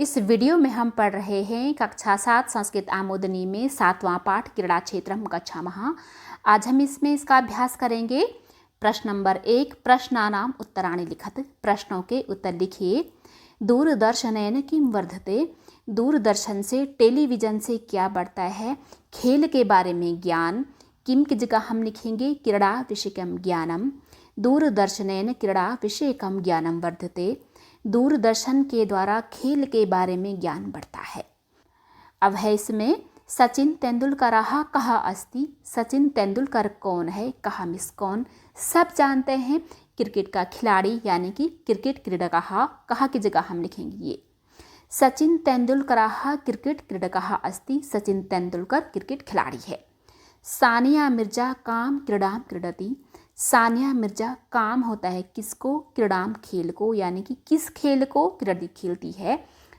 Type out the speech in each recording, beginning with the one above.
इस वीडियो में हम पढ़ रहे हैं कक्षा 7 संस्कृत आमोदनी में 7वां पाठ क्रीड़ा क्षेत्रम गच्छामः। आज हम इसमें इसका अभ्यास करेंगे। प्रश्न नंबर 1, प्रश्नानाम उत्तराणि लिखत। प्रश्नों के उत्तर लिखिए। दूरदर्शनेन किम वर्धते। दूरदर्शन से, टेलीविज़न से क्या बढ़ता है। खेल के बारे में ज्ञान। किम की जगह हम लिखेंगे क्रीड़ा विषयकम ज्ञानम। दूरदर्शनेन क्रीड़ा विषयकम ज्ञानम वर्धते। दूरदर्शन के द्वारा खेल के बारे में ज्ञान बढ़ता है। अब है इसमें सचिन तेंदुलकर कहाँ अस्ति। सचिन तेंदुलकर कौन है, कहाँ मिस कौन, सब जानते हैं। क्रिकेट का खिलाड़ी यानी कि क्रिकेट क्रीडकः, कहाँ की जगह हम लिखेंगे ये। सचिन तेंदुलकर क्रिकेट क्रीडकः अस्ति। सचिन तेंदुलकर क्रिकेट खिलाड़ी है। सानिया मिर्जा काम क्रीडाम क्रीडति। सानिया मिर्जा काम होता है किसको, क्रीडाम खेल को, यानी कि किस खेल को क्रीडति खेलती है।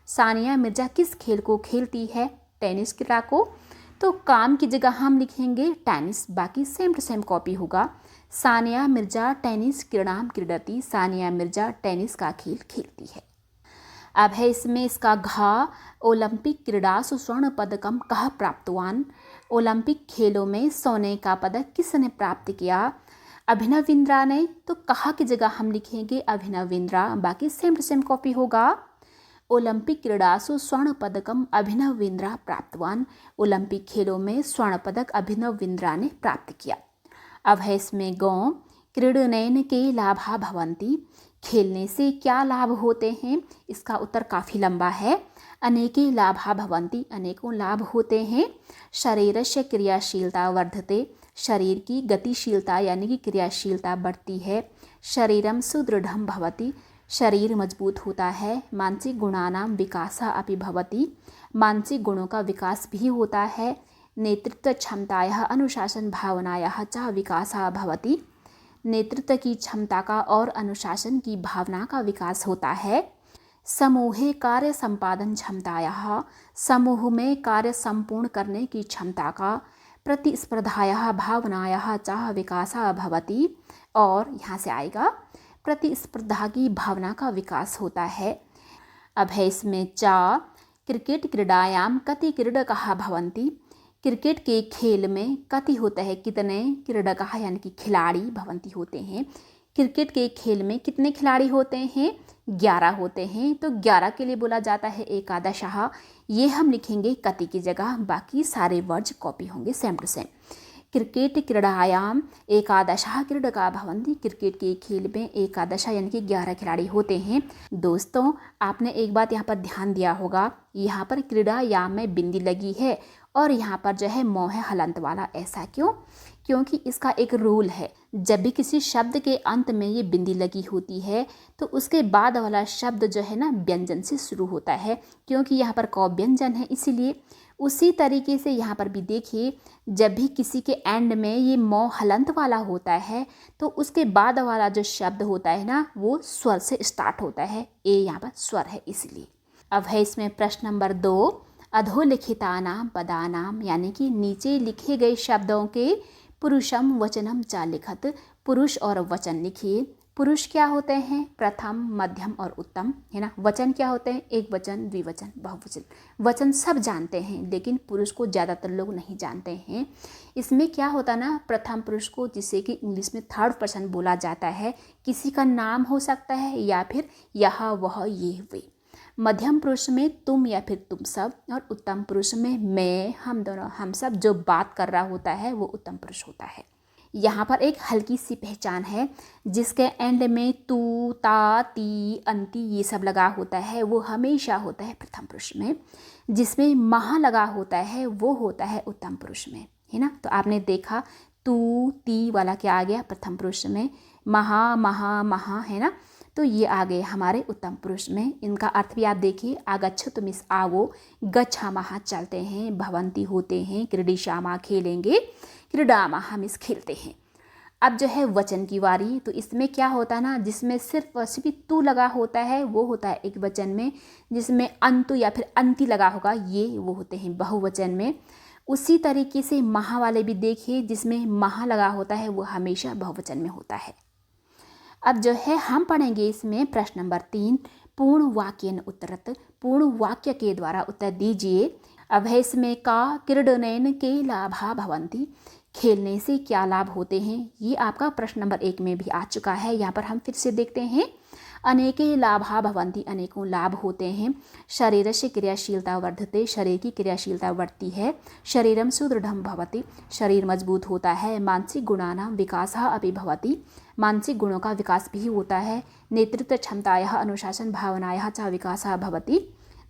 सानिया मिर्जा किस खेल को खेलती है, टेनिस क्रीड़ा को। तो काम की जगह हम लिखेंगे टेनिस, बाकी सेम टू सेम कॉपी होगा। सानिया मिर्जा टेनिस क्रीडाम क्रीडति। सानिया मिर्जा टेनिस का खेल खेलती है। अब है इसमें इसका घा। ओलंपिक क्रीड़ासु स्वर्ण पदकम कह प्राप्तवान। ओलंपिक खेलों में सोने का पदक किसने प्राप्त किया। अभिनव बिंद्रा ने। तो कहा की जगह हम लिखेंगे अभिनव बिंद्रा, बाकी सेम टू सेम कॉपी होगा। ओलंपिक क्रीड़ासु स्वर्ण पदकम अभिनव बिंद्रा प्राप्तवान। ओलंपिक खेलों में स्वर्ण पदक अभिनव बिंद्रा ने प्राप्त किया। अब है इसमें गौ। क्रीडनेन के लाभा भवन्ति। खेलने से क्या लाभ होते हैं। इसका उत्तर काफ़ी लंबा है। अनेके लाभा भवन्ति, अनेकों लाभ होते हैं। शरीरस्य क्रियाशीलता वर्धते। शरीर की गतिशीलता यानी कि क्रियाशीलता बढ़ती है। शरीरम सुदृढ़म भवति। शरीर मजबूत होता है। मानसिक गुणानाम विकासः अपि भवति। मानसिक गुणों का विकास भी होता है। नेतृत्व क्षमतायाः अनुशासन भावनायाः च विकासः भवति। नेतृत्व की क्षमता का और अनुशासन की भावना का विकास होता है। समूहे कार्य संपादन क्षमतायाः। समूह में कार्य संपूर्ण करने की क्षमता का। प्रतिस्पर्धायाः भावनायाः च विकासः भवति। और यहाँ से आएगा प्रतिस्पर्धा की भावना का विकास होता है। अब है इसमें चा। क्रिकेट क्रीडायाम कति क्रीडकाः भवन्ति। क्रिकेट के खेल में कति होता है कितने, क्रीडकाः यानी कि खिलाड़ी, भवन्ति होते हैं। क्रिकेट के खेल में कितने खिलाड़ी होते हैं, 11 होते हैं। तो 11 के लिए बोला जाता है एकादशः। ये हम लिखेंगे कति की जगह, बाकी सारे वर्ड्स कॉपी होंगे सेम टू सेम। क्रिकेट क्रीडायाम एकादशः क्रीडकाः भवन्ति। क्रिकेट के खेल में एकादश यानी कि 11 खिलाड़ी होते हैं। दोस्तों, आपने एक बात यहाँ पर ध्यान दिया होगा, यहाँ पर क्रीडायाम में बिंदी लगी है और यहाँ पर जो है मौ है हलंत वाला। ऐसा क्यों? क्योंकि इसका एक रूल है, जब भी किसी शब्द के अंत में ये बिंदी लगी होती है तो उसके बाद वाला शब्द जो है ना व्यंजन से शुरू होता है, क्योंकि यहाँ पर क व्यंजन है इसीलिए। उसी तरीके से यहाँ पर भी देखिए, जब भी किसी के एंड में ये मौ हलंत वाला होता है तो उसके बाद वाला जो शब्द होता है ना वो स्वर से स्टार्ट होता है। ए यहाँ पर स्वर है इसलिए। अब है इसमें प्रश्न नंबर 2। अधोलिखितानाम पदानाम यानी कि नीचे लिखे गए शब्दों के पुरुषम वचनम च लिखत। पुरुष और वचन लिखिए। पुरुष क्या होते हैं, प्रथम, मध्यम और उत्तम, है ना। वचन क्या होते हैं, एक वचन, द्विवचन, बहुवचन। वचन सब जानते हैं लेकिन पुरुष को ज़्यादातर लोग नहीं जानते हैं। इसमें क्या होता ना, प्रथम पुरुष को जिसे कि इंग्लिश में थर्ड पर्सन बोला जाता है, किसी का नाम हो सकता है या फिर यह वह ये वे। मध्यम पुरुष में तुम या फिर तुम सब, और उत्तम पुरुष में मैं, हम दोनों, हम सब। जो बात कर रहा होता है वो उत्तम पुरुष होता है। यहाँ पर एक हल्की सी पहचान है, जिसके एंड में तू, ता, ती, अंति ये सब लगा होता है वो हमेशा होता है प्रथम पुरुष में। जिसमें महा लगा होता है वो होता है उत्तम पुरुष में, है ना। तो आपने देखा तू, ती वाला क्या आ गया प्रथम पुरुष में, महा, महा, महा, है ना। तो ये आ गए हमारे उत्तम पुरुष में। इनका अर्थ भी आप देखिए, आगच्छतु मिस आवो, गच्छामः चलते हैं, भवन्ति होते हैं, क्रीडिशामः खेलेंगे, क्रीडामः मिस खेलते हैं। अब जो है वचन की बारी। तो इसमें क्या होता है ना, जिसमें सिर्फ तू लगा होता है वो होता है एक वचन में। जिसमें अंतु या फिर अंति लगा होगा ये वो होते हैं बहुवचन में। उसी तरीके से महा वाले भी देखिए, जिसमें महा लगा होता है वो हमेशा बहुवचन में होता है। अब जो है हम पढ़ेंगे इसमें प्रश्न नंबर 3। पूर्ण वाक्यन उत्तरत। पूर्ण वाक्य के द्वारा उत्तर दीजिए। अभ्यासमें का क्रीडनेन के लाभा भवन्ति, खेलने से क्या लाभ होते हैं। ये आपका प्रश्न नंबर 1 में भी आ चुका है। यहाँ पर हम फिर से देखते हैं। अनेके लाभा भवन्ति, अनेकों लाभ होते हैं। शरीरस्य क्रियाशीलता वर्धते, शरीर की क्रियाशीलता बढ़ती है। शरीरम सुदृढ़ं भवति, शरीर मजबूत होता है। मानसिक गुणानां विकासः अपि भवति, मानसिक गुणों का विकास भी होता है। नेतृत्व क्षमतायाः अनुशासन भावनायाः च विकासः भवति,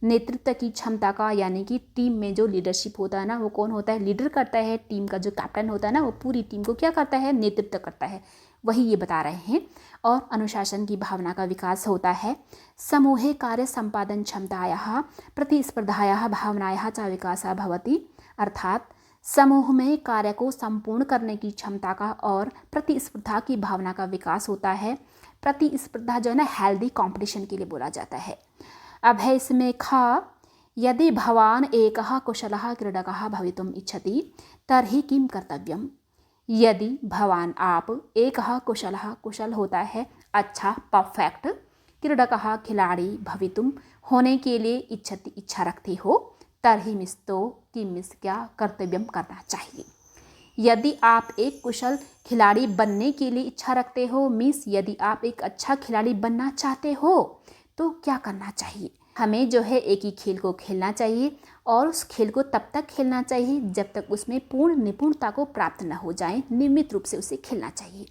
नेतृत्व की क्षमता का यानी कि टीम में जो लीडरशिप होता है ना, वो कौन होता है, लीडर करता है। टीम का जो कैप्टन होता है ना, वो पूरी टीम को क्या करता है, नेतृत्व करता है, वही ये बता रहे हैं। और अनुशासन की भावना का विकास होता है। समूहे कार्य संपादन क्षमतायाः प्रतिस्पर्धायाः भावनायाः च विकासः भवति, अर्थात समूह में कार्य को संपूर्ण करने की क्षमता का और प्रतिस्पर्धा की भावना का विकास होता है। प्रतिस्पर्धा जो है ना, हेल्दी कॉम्पिटिशन के लिए बोला जाता है। अभ्यासमें खा यदि भवान एकः कुशलः क्रीडकः भवितुम् इच्छति तर्हि किं कर्तव्यम्। यदि भवान आप एकः कुशलः, कुशल होता है अच्छा, परफेक्ट, क्रीडकः खिलाड़ी, भवितुम होने के लिए इच्छति इच्छा रखते हो, तर्हि मिस तो किं मिस क्या कर्तव्यम करना चाहिए। यदि आप एक कुशल खिलाड़ी बनने के लिए इच्छा रखते हो, मिस यदि आप एक अच्छा खिलाड़ी बनना चाहते हो तो क्या करना चाहिए। हमें जो है एक ही खेल को खेलना चाहिए और उस खेल को तब तक खेलना चाहिए जब तक उसमें पूर्ण निपुणता को प्राप्त न हो जाए। नियमित रूप से उसे खेलना चाहिए।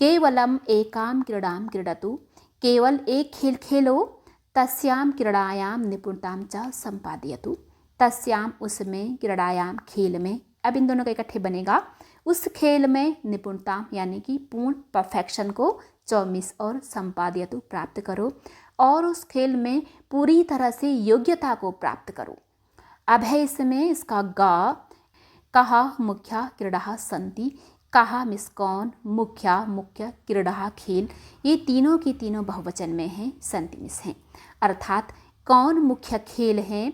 केवलम एकाम क्रीडाम क्रीडतु, केवल एक खेल खेलो। तस्याम क्रीडायाम निपुणताम च संपादयतु, तस्याम उसमें, क्रीडायाम खेल में, अब इन दोनों का इकट्ठे बनेगा, उस खेल में निपुणता यानी कि पूर्ण परफेक्शन को 24 और संपादयतु प्राप्त करो, और उस खेल में पूरी तरह से योग्यता को प्राप्त करो। अभ्यास में इसका गा, कहा मुख्य क्रीड़ा संति, कहा मिस कौन, मुख्य मुख्य, क्रीड़ा खेल, ये तीनों की तीनों बहुवचन में हैं, संति मिस हैं। अर्थात कौन मुख्य खेल हैं।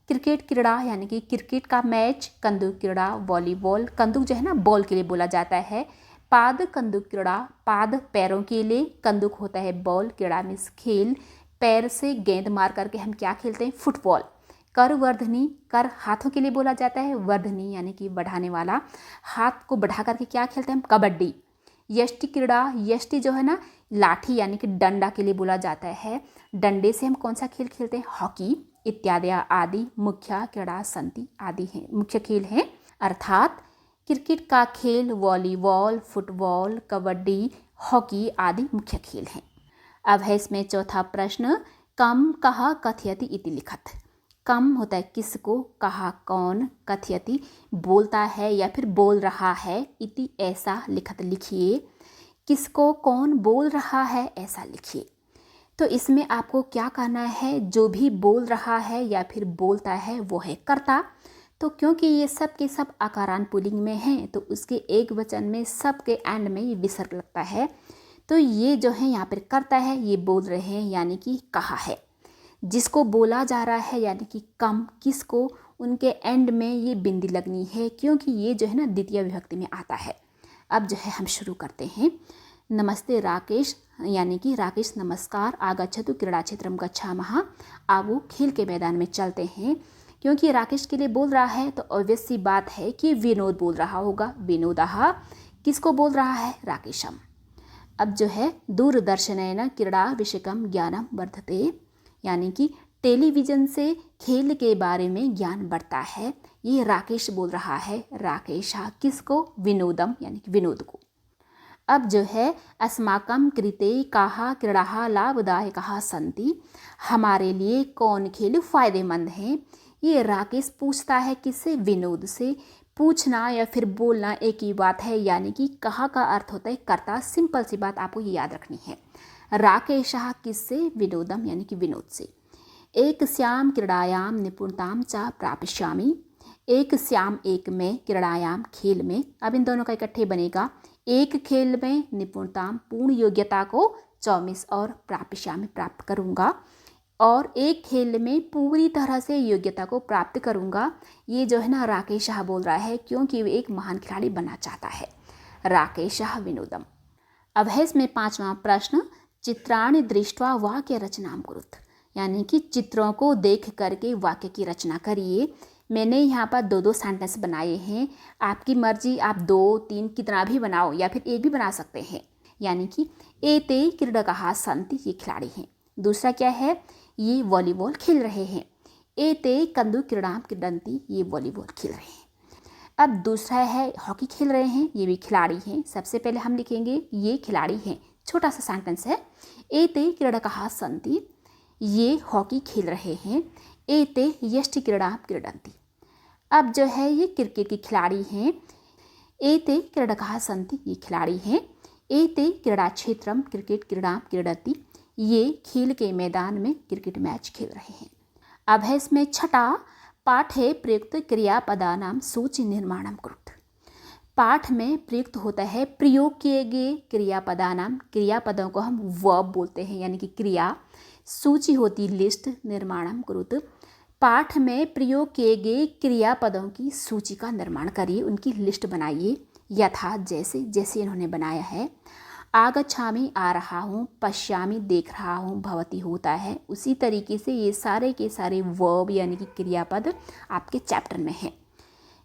क्रिकेट क्रीड़ा यानी कि क्रिकेट का मैच, कंदुक क्रीड़ा वॉलीबॉल, कंदुक जो है ना बॉल के लिए बोला जाता है। पाद कंदुक क्रीड़ा, पाद पैरों के लिए, कंदुक होता है बॉल, क्रीड़ा मीन्स खेल, पैर से गेंद मार करके हम क्या खेलते हैं, फुटबॉल। कर वर्धनी, कर हाथों के लिए बोला जाता है, वर्धनी यानी कि बढ़ाने वाला, हाथ को बढ़ा करके क्या खेलते हैं हम, कबड्डी। यष्टि क्रीड़ा, यष्टि जो है ना लाठी यानी कि डंडा के लिए बोला जाता है, डंडे से हम कौन सा खेल खेलते हैं, हॉकी इत्यादि आदि मुख्य क्रीड़ा संति आदि हैं, मुख्य खेल हैं। अर्थात क्रिकेट का खेल, वॉलीबॉल, फुटबॉल, कबड्डी, हॉकी आदि मुख्य खेल हैं। अब है इसमें चौथा प्रश्न, कम कहा कथयति इति लिखत। कम होता है किसको, कहा कौन, कथयति बोलता है या फिर बोल रहा है, इति ऐसा, लिखत लिखिए, किसको कौन बोल रहा है ऐसा लिखिए। तो इसमें आपको क्या करना है, जो भी बोल रहा है या फिर बोलता है वो है कर्ता। तो क्योंकि ये सब के सब आकारान पुल्लिंग में हैं तो उसके एक वचन में सब के एंड में ये विसर्ग लगता है। तो ये जो है यहाँ पर कर्ता है, ये बोल रहे हैं यानी कि कहा है। जिसको बोला जा रहा है यानी कि कम, किसको, उनके एंड में ये बिंदी लगनी है क्योंकि ये जो है ना द्वितीय विभक्ति में आता है। अब जो है हम शुरू करते हैं। नमस्ते राकेश यानी कि राकेश नमस्कार, आगच्छतु क्रीड़ा क्षेत्रम गच्छामः, आवो खेल के मैदान में चलते हैं। क्योंकि राकेश के लिए बोल रहा है तो ऑब्वियस सी बात है कि विनोद बोल रहा होगा, विनोदः किसको बोल रहा है, राकेशम। अब जो है दूरदर्शनेन क्रीड़ा विषयकम ज्ञानम वर्धते, यानी कि टेलीविज़न से खेल के बारे में ज्ञान बढ़ता है, ये राकेश बोल रहा है। राकेशः किसको, विनोदम यानी कि विनोद को। अब जो है अस्माकं कृते काः क्रीडाः लाभदायकाः सन्ति, हमारे लिए कौन खेल फ़ायदेमंद हैं। ये राकेश पूछता है किससे, विनोद से। पूछना या फिर बोलना एक ही बात है, यानी कि कहा का अर्थ होता है कर्ता। सिंपल सी बात आपको ये याद रखनी है। राकेशः किससे, विनोदम यानी कि विनोद से। एक श्याम क्रीडायां निपुणतां च प्राप्स्यामि, एक श्याम एक में, क्रीडायां खेल में, अब इन दोनों का इकट्ठे बनेगा, एक खेल में निपुणता पूर्ण योग्यता को 24 और प्राप्स्यामि प्राप्त करूँगा, और एक खेल में पूरी तरह से योग्यता को प्राप्त करूँगा। ये जो है ना राकेशः बोल रहा है क्योंकि वो एक महान खिलाड़ी बनना चाहता है। राकेशः विनोदम। अब है इसमें पांचवा प्रश्न, चित्राणि दृष्ट्वा वाक्य रचनां कुरुत, यानी कि चित्रों को देख करके वाक्य की रचना करिए। मैंने यहाँ पर 2-2 सेंटेंस बनाए हैं, आपकी मर्जी, आप 2-3 कितना भी बनाओ या फिर एक भी बना सकते हैं। यानी कि एते क्रीडकाः सन्ति, ये खिलाड़ी हैं। दूसरा क्या है, ये वॉलीबॉल खेल रहे हैं। एते कन्दुक्रीडां क्रीडन्ति, ये वॉलीबॉल खेल रहे हैं। अब दूसरा है हॉकी खेल रहे हैं, ये भी खिलाड़ी हैं। सबसे पहले हम लिखेंगे ये खिलाड़ी हैं, छोटा सा सेंटेंस है। एते क्रीडकाः सन्ति, ये हॉकी खेल रहे हैं। एते यष्टिक्रीडां क्रीडन्ति। अब जो है ये क्रिकेट के खिलाड़ी हैं। एते क्रीडकाः सन्ति, ये खिलाड़ी हैं। एते क्रीडा क्षेत्रम क्रिकेट क्रीडां क्रीडति, ये खेल के मैदान में क्रिकेट मैच खेल रहे हैं। अब है इसमें छठा पाठे प्रयुक्त क्रियापदानां सूची निर्माणं कुरु। पाठ में प्रयुक्त होता है प्रयोग किए गए क्रियापदानां, क्रियापदों को हम वर्ब बोलते हैं यानी कि क्रिया। सूची होती लिस्ट, निर्माणं कुरुत, पाठ में प्रयोग किए गए क्रियापदों की सूची का निर्माण करिए, उनकी लिस्ट बनाइए। यथा जैसे, जैसे इन्होंने बनाया है। आगच्छामि आ रहा हूँ, पश्यामि देख रहा हूँ, भवती होता है, उसी तरीके से ये सारे के सारे वर्ब यानी कि क्रियापद आपके चैप्टर में हैं।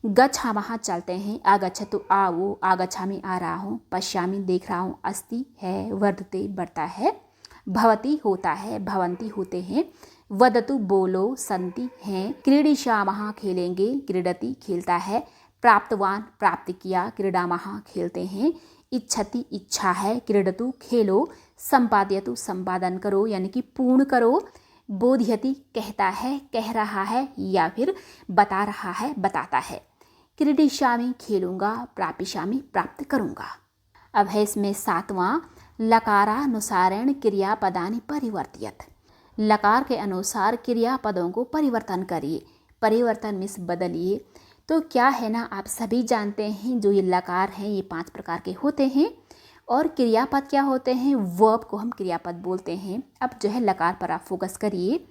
गच्छामः चलते हैं, आगच्छतु आओ, आगच्छामि आ रहा हूँ, पश्यामि देख रहा हूँ, अस्ति है, वर्धते बढ़ता है, भवती होता है, भवन्ति होते हैं, वदतु बोलो, सन्ति हैं, क्रीडिष्यामः खेलेंगे, क्रीडति खेलता है, प्राप्तवान प्राप्त किया, क्रीडामः खेलते हैं, इच्छति इच्छा है, क्रीडतु खेलो, संपादयतु संपादन करो यानी कि पूर्ण करो, बोध्यति कहता है, कह रहा है या फिर बता रहा है, बताता है, क्रीडिष्यामि खेलूंगा, प्रापिष्यामि प्राप्त करूंगा। अब है इसमें सातवां, लकारानुसारेण क्रियापदानि परिवर्तयत। लकार के अनुसार क्रियापदों को परिवर्तन करिए। परिवर्तन मीन्स बदलिए। तो क्या है ना, आप सभी जानते हैं जो ये लकार हैं ये 5 प्रकार के होते हैं और क्रियापद क्या होते हैं, वर्ब को हम क्रियापद बोलते हैं। अब जो है लकार पर आप फोकस करिए।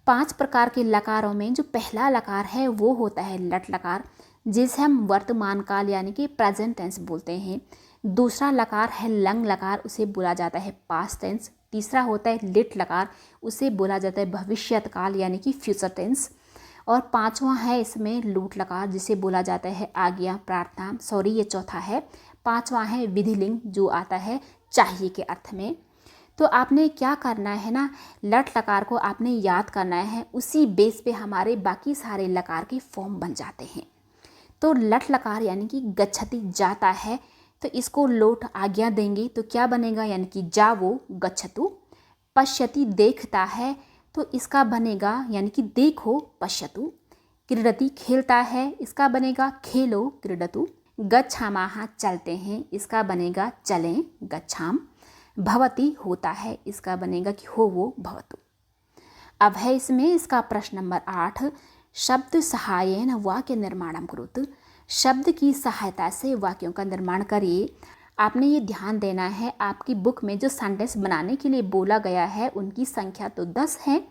5 प्रकार के लकारों में जो पहला लकार है वो होता है लट लकार, जिसे हम वर्तमान काल यानी कि प्रेजेंट टेंस बोलते हैं। दूसरा लकार है लंग लकार, उसे बोला जाता है पास्ट टेंस। तीसरा होता है लिट लकार, उसे बोला जाता है भविष्यत काल यानी कि फ्यूचर टेंस। और पांचवा है इसमें लूट लकार, जिसे बोला जाता है आज्ञा, प्रार्थना, सॉरी ये चौथा है। पांचवा है विधिलिंग, जो आता है चाहिए के अर्थ में। तो आपने क्या करना है ना, लट लकार को आपने याद करना है, उसी बेस पे हमारे बाकी सारे लकार के फॉर्म बन जाते हैं। तो लट लकार यानी कि गच्छति जाता है, तो इसको लोट आज्ञा देंगे तो क्या बनेगा, यानी कि जावो गच्छतु। पश्यति देखता है, तो इसका बनेगा यानी कि देखो पश्यतु। क्रीडति खेलता है, इसका बनेगा खेलो क्रीडतु। गच्छामः चलते हैं, इसका बनेगा चलें गच्छाम। भवति होता है, इसका बनेगा कि हो वो भवतु। अब है इसमें इसका प्रश्न नंबर 8, शब्द सहायेन वाक्य निर्माणं कुरुत। शब्द की सहायता से वाक्यों का निर्माण करिए। आपने ये ध्यान देना है, आपकी बुक में जो सेंटेंस बनाने के लिए बोला गया है उनकी संख्या तो 10 है।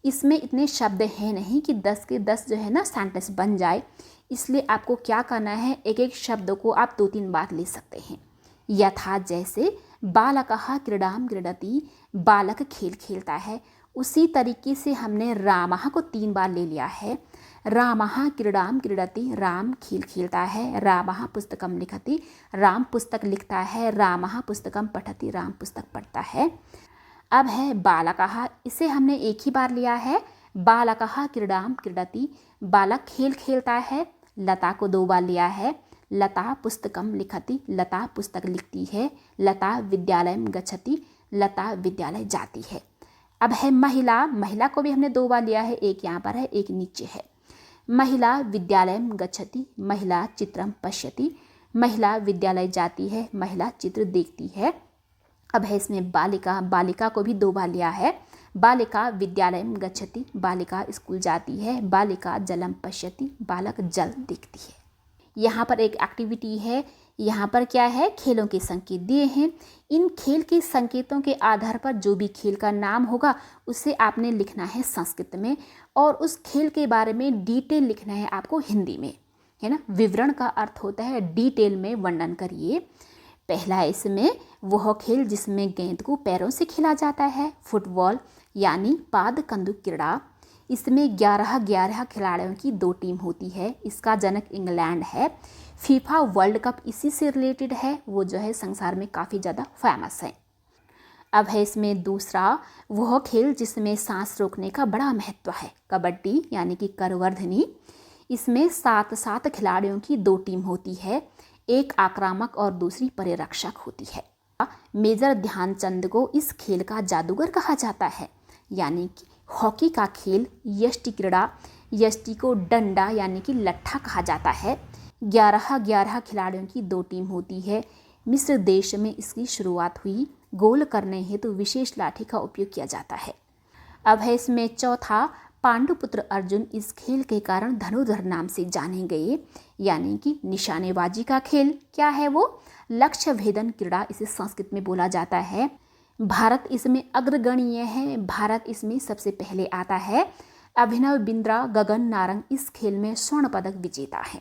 इसमें इतने शब्द हैं नहीं कि 10 के 10 जो है ना सेंटेंस बन जाए। इसलिए आपको क्या करना है, एक एक शब्द को आप 2-3 बार ले सकते हैं। यथा जैसे, बालकः क्रीडां क्रीडति, बालक खेल खेलता है। उसी तरीके से हमने रामः को 3 बार ले लिया है। रामः क्रीडां क्रीडति, राम खेल खेलता है। रामः पुस्तकं लिखति, राम पुस्तक लिखता है। रामः पुस्तकं पठति, राम पुस्तक पढ़ता है। अब है बालकः, इसे हमने एक ही बार लिया है। बालकः क्रीडां क्रीडति, बालक खेल खेलता है। लता को 2 बार लिया है। लता पुस्तकं लिखति, लता पुस्तक लिखती है। लता विद्यालयं गच्छति, लता विद्यालय जाती है। अब है महिला, महिला को भी हमने 2 बार लिया है, एक यहाँ पर है एक नीचे है। महिला विद्यालयं गच्छति, महिला चित्रं पश्यति, महिला विद्यालय जाती है, महिला चित्र देखती है। अब है इसमें बालिका, बालिका को भी 2 बार लिया है। बालिका विद्यालयं गच्छति, बालिका स्कूल जाती है। बालिका जलं पश्यति, बालक जल देखती है। यहाँ पर एक एक्टिविटी है, यहाँ पर क्या है, खेलों के संकेत दिए हैं। इन खेल के संकेतों के आधार पर जो भी खेल का नाम होगा उसे आपने लिखना है संस्कृत में, और उस खेल के बारे में डिटेल लिखना है आपको हिंदी में, है ना। विवरण का अर्थ होता है डिटेल में वर्णन करिए। पहला है इसमें वह खेल जिसमें गेंद को पैरों से खेला जाता है, फुटबॉल यानी पाद कंदुक क्रीड़ा। इसमें 11 खिलाड़ियों की 2 टीम होती है। इसका जनक इंग्लैंड है। फीफा वर्ल्ड कप इसी से रिलेटेड है, वो जो है संसार में काफ़ी ज़्यादा फेमस है। अब है इसमें दूसरा वह खेल जिसमें सांस रोकने का बड़ा महत्व है, कबड्डी यानी कि करवर्धनी। इसमें 7 खिलाड़ियों की 2 टीम होती है, एक आक्रामक और दूसरी परिरक्षक होती है। मेजर ध्यानचंद को इस खेल का जादूगर कहा जाता है, यानी कि हॉकी का खेल यष्टि क्रीड़ा, यष्टि को डंडा यानी कि लट्ठा कहा जाता है। 11 खिलाड़ियों की 2 टीम होती है। मिस्र देश में इसकी शुरुआत हुई। गोल करने हेतु विशेष लाठी का उपयोग किया जाता है। अब है इसमें चौथा पांडुपुत्र अर्जुन इस खेल के कारण धनुर्धर नाम से जाने गए, यानी कि निशानेबाजी का खेल। क्या है वो? लक्ष्य भेदन क्रीड़ा इसे संस्कृत में बोला जाता है। भारत इसमें अग्रगण्य है, भारत इसमें सबसे पहले आता है। अभिनव बिंद्रा गगन नारंग इस खेल में स्वर्ण पदक विजेता है।